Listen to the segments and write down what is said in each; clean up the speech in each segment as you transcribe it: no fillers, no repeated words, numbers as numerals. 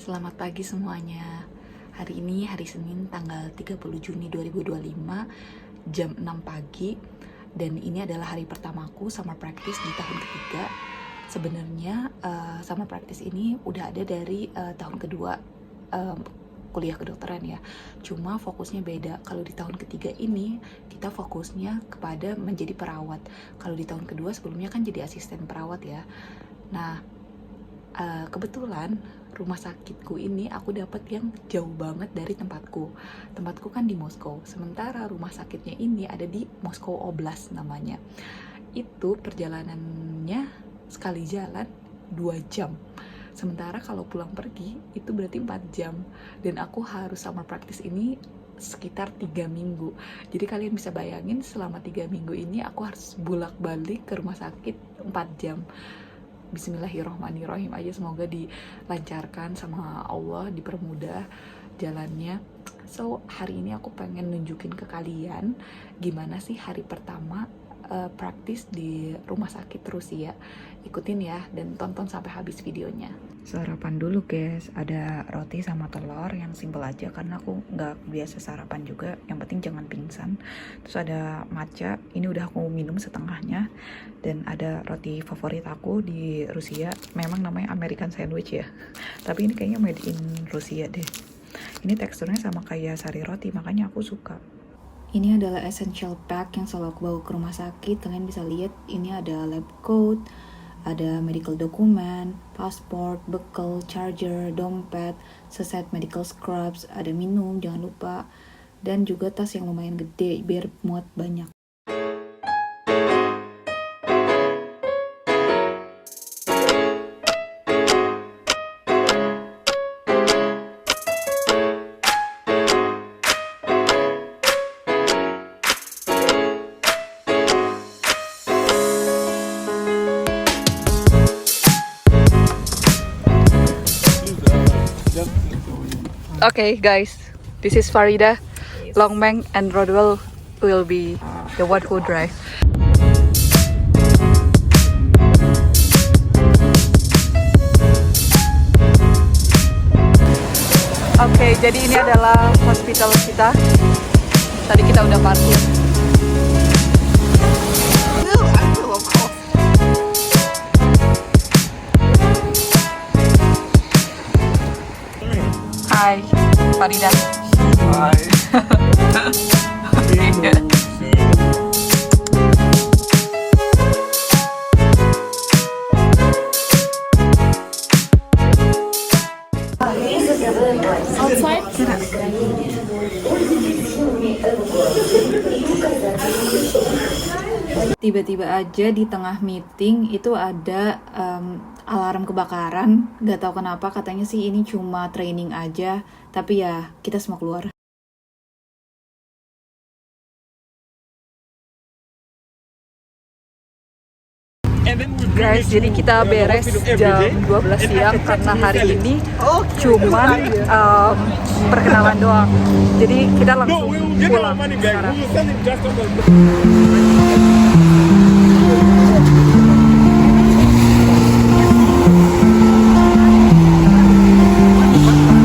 Selamat pagi semuanya. Hari ini hari Senin tanggal 30 Juni 2025 jam 6 pagi. Dan ini adalah hari pertamaku summer practice di tahun ketiga. Sebenarnya summer practice ini udah ada dari tahun kedua kuliah kedokteran ya. Cuma fokusnya beda. Kalau di tahun ketiga ini kita fokusnya kepada menjadi perawat. Kalau di tahun kedua sebelumnya kan jadi asisten perawat ya. Nah, kebetulan rumah sakitku ini aku dapat yang jauh banget dari tempatku. Tempatku kan di Moskow, sementara rumah sakitnya ini ada di Moskow Oblast namanya. Itu perjalanannya sekali jalan 2 jam. Sementara kalau pulang pergi itu berarti 4 jam. Dan aku harus summer practice ini sekitar 3 minggu. Jadi kalian bisa bayangin selama 3 minggu ini aku harus bolak-balik ke rumah sakit 4 jam. Bismillahirrohmanirrohim aja, semoga dilancarkan sama Allah, dipermudah jalannya. So hari ini aku pengen nunjukin ke kalian gimana sih hari pertama praktis di rumah sakit Rusia. Ikutin ya dan tonton sampai habis videonya. Sarapan dulu guys, ada roti sama telur yang simple aja karena aku nggak biasa sarapan juga, yang penting jangan pingsan. Terus ada matcha, ini udah aku minum setengahnya. Dan ada roti favorit aku di Rusia, memang namanya American sandwich ya, tapi ini kayaknya made in Rusia deh. Ini teksturnya sama kayak sari roti, makanya aku suka. Ini adalah essential pack yang selalu aku bawa ke rumah sakit. Kalian bisa lihat ini ada lab coat, ada medical document, passport, bekal, charger, dompet, seset medical scrubs, ada minum jangan lupa, dan juga tas yang lumayan gede biar muat banyak. Okay guys, this is Farida. Longmeng and Rodwell will be the one who drive. Oke, jadi ini adalah hospital kita. Tadi kita udah parkir. Hai, Farida. Hai. Tiba-tiba aja di tengah meeting itu ada alarm kebakaran. Gak tahu kenapa, katanya sih ini cuma training aja, tapi ya kita semua keluar. Guys, jadi kita beres jam 12 siang karena hari ini cuman perkenalan doang. Jadi kita langsung pulang sekarang.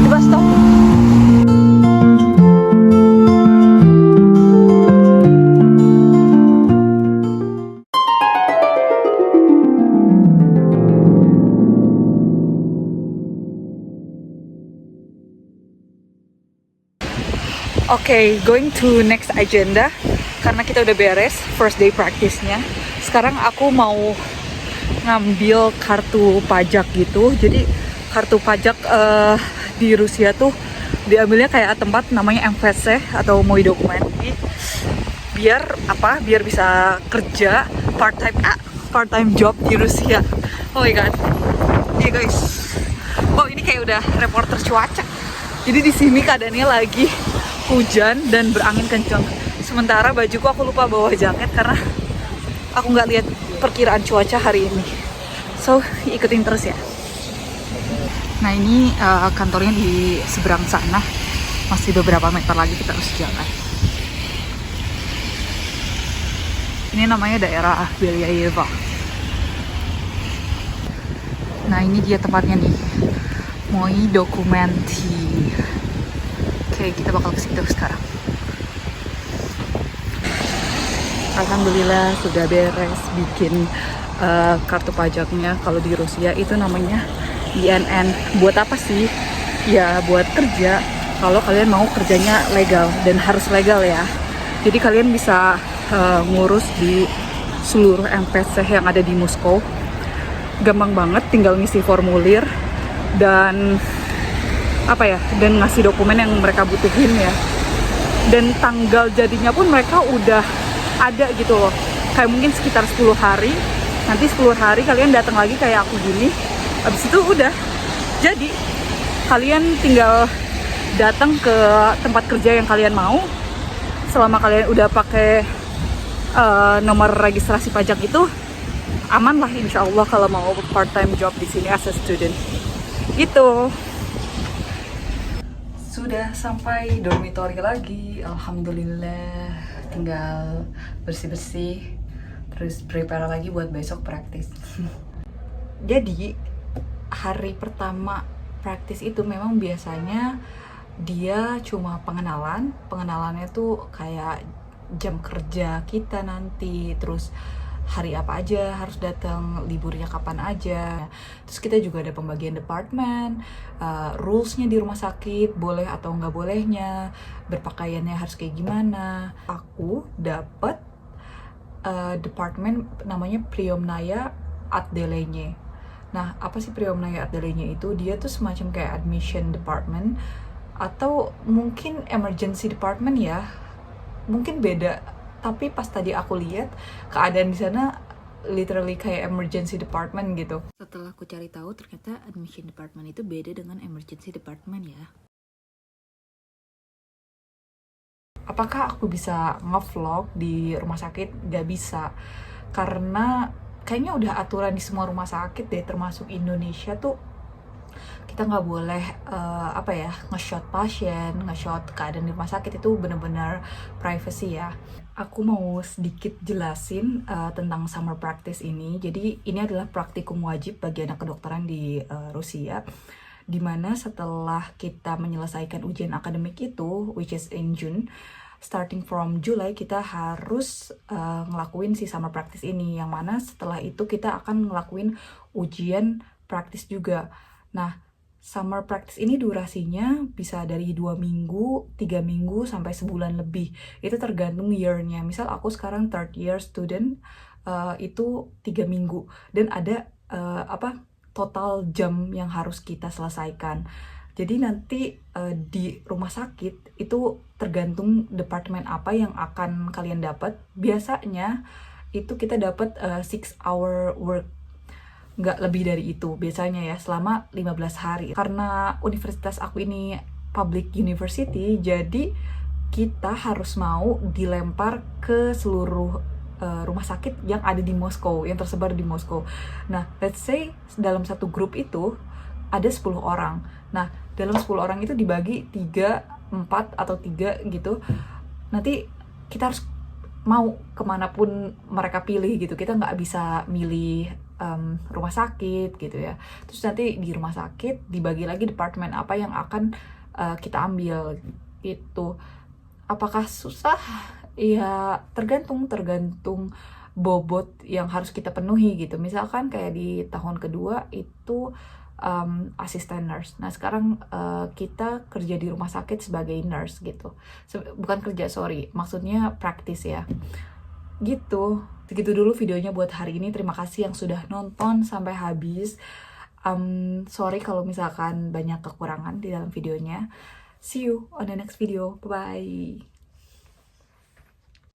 Coba stop. Oke, going to next agenda. Karena kita udah beres first day practice-nya. Sekarang aku mau ngambil kartu pajak gitu. Jadi kartu pajak di Rusia tuh diambilnya kayak tempat namanya MVC atau Moi Dokumen. Biar apa? Biar bisa kerja part time job di Rusia. Oh my god. Hey guys. Wow, ini kayak udah reporter cuaca. Jadi di sini keadaannya lagi hujan dan berangin kencang. Sementara bajuku aku lupa bawa jaket karena aku nggak lihat perkiraan cuaca hari ini. So ikutin terus ya. Nah ini kantornya di seberang sana. Masih beberapa meter lagi kita harus jalan. Ini namanya daerah Belyaeva. Nah ini dia tempatnya nih. Moi Dokumenti. Oke, kita bakal ke situ sekarang. Alhamdulillah sudah beres bikin kartu pajaknya. Kalau di Rusia itu namanya INN. Buat apa sih? Ya buat kerja. Kalau kalian mau kerjanya legal dan harus legal ya. Jadi kalian bisa ngurus di seluruh MPC yang ada di Moskow. Gampang banget, tinggal ngisi formulir dan dan ngasih dokumen yang mereka butuhin ya. Dan tanggal jadinya pun mereka udah ada gitu loh, kayak mungkin sekitar 10 hari. Nanti 10 hari kalian datang lagi kayak aku gini, habis itu udah jadi. Kalian tinggal datang ke tempat kerja yang kalian mau. Selama kalian udah pakai nomor registrasi pajak itu, aman lah insya Allah kalau mau part time job di sini as a student gitu. Sudah sampai dormitory lagi, alhamdulillah. Tinggal bersih-bersih, terus prepare lagi buat besok praktis. Jadi hari pertama praktis itu memang biasanya dia cuma pengenalannya tuh kayak jam kerja kita nanti, terus hari apa aja harus datang, liburnya kapan aja. Terus kita juga ada pembagian departemen, rulesnya di rumah sakit, boleh atau nggak bolehnya, berpakaiannya harus kayak gimana. Aku dapat departemen namanya Priomnaya Atdelenye. Nah, apa sih Priomnaya Atdelenye itu? Dia tuh semacam kayak admission department atau mungkin emergency department ya. Mungkin beda. Tapi pas tadi aku lihat keadaan di sana literally kayak emergency department gitu. Setelah aku cari tahu ternyata admission department itu beda dengan emergency department ya. Apakah aku bisa nge-vlog di rumah sakit? Gak bisa. Karena kayaknya udah aturan di semua rumah sakit deh, termasuk Indonesia tuh kita nggak boleh nge-shot pasien, nge-shot keadaan di rumah sakit. Itu benar-benar privacy ya. Aku mau sedikit jelasin tentang summer practice ini. Jadi ini adalah praktikum wajib bagi anak kedokteran di Rusia, dimana setelah kita menyelesaikan ujian akademik itu, which is in June, starting from July kita harus ngelakuin si summer practice ini, yang mana setelah itu kita akan ngelakuin ujian praktis juga. Nah, summer practice ini durasinya bisa dari 2 minggu, 3 minggu, sampai sebulan lebih. Itu tergantung year-nya. Misal aku sekarang third year student, itu 3 minggu. Dan ada total jam yang harus kita selesaikan. Jadi nanti di rumah sakit itu tergantung departemen apa yang akan kalian dapat. Biasanya itu kita dapat 6-hour work, nggak lebih dari itu biasanya ya, selama 15 hari. Karena universitas aku ini public university, jadi kita harus mau dilempar ke seluruh rumah sakit yang ada di Moskow, yang tersebar di Moskow. Nah, let's say dalam satu grup itu ada 10 orang. Nah, dalam 10 orang itu dibagi 3, 4, atau 3 gitu. Nanti kita harus mau kemanapun mereka pilih gitu. Kita nggak bisa milih rumah sakit gitu ya. Terus nanti di rumah sakit dibagi lagi departemen apa yang akan kita ambil gitu. Apakah susah? Ya tergantung bobot yang harus kita penuhi gitu. Misalkan kayak di tahun kedua itu asisten nurse. Nah sekarang kita kerja di rumah sakit sebagai nurse gitu. Bukan kerja, maksudnya praktis ya. Gitu. Segitu dulu videonya buat hari ini. Terima kasih yang sudah nonton sampai habis. Sorry kalau misalkan banyak kekurangan di dalam videonya. See you on the next video. Bye-bye.